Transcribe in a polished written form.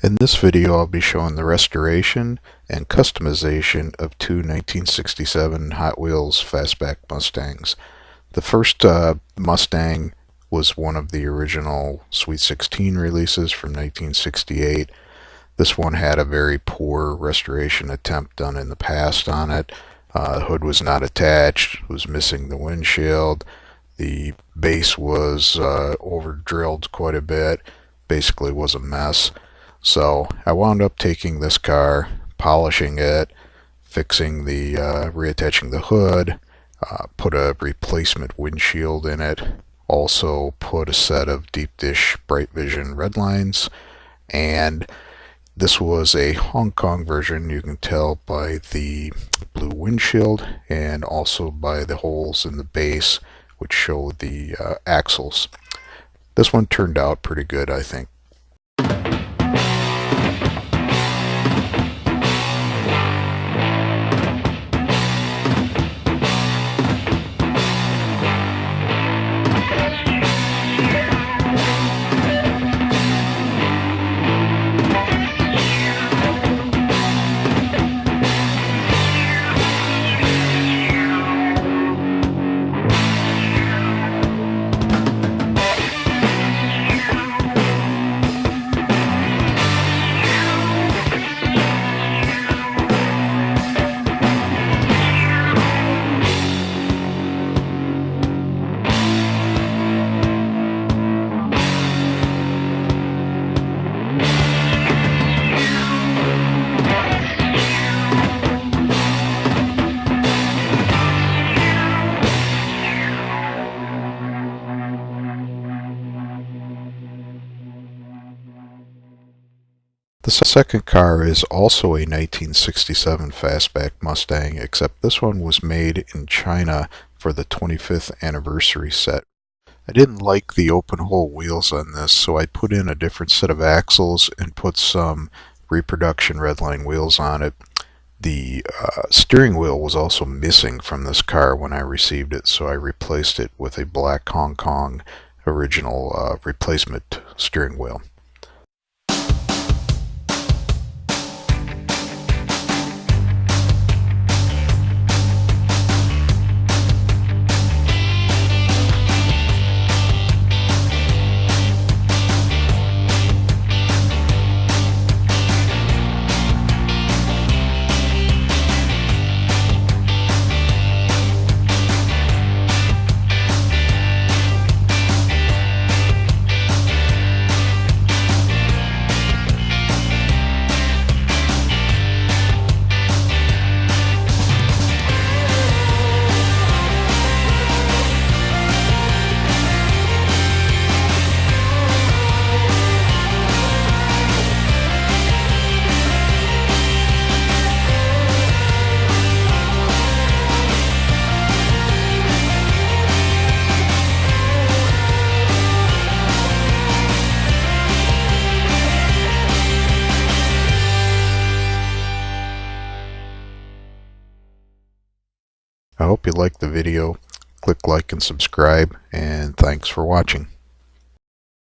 In this video I'll be showing the restoration and customization of two 1967 Hot Wheels Fastback Mustangs. The first Mustang was one of the original Sweet 16 releases from 1968. This one had a very poor restoration attempt done in the past on it. The hood was not attached, was missing the windshield. The base was over drilled quite a bit, basically was a mess. So I wound up taking this car, polishing it, fixing the reattaching the hood, put a replacement windshield in it, also put a set of deep dish Brightvision Redlines, and this was a Hong Kong version. You can tell by the blue windshield and also by the holes in the base which show the axles. This one turned out pretty good, I think. The second car is also a 1967 Fastback Mustang, except this one was made in China for the 25th anniversary set. I didn't like the open hole wheels on this, so I put in a different set of axles and put some reproduction Redline wheels on it. The steering wheel was also missing from this car when I received it, so I replaced it with a black Hong Kong original replacement steering wheel. I hope you liked the video. Click like and subscribe, and thanks for watching.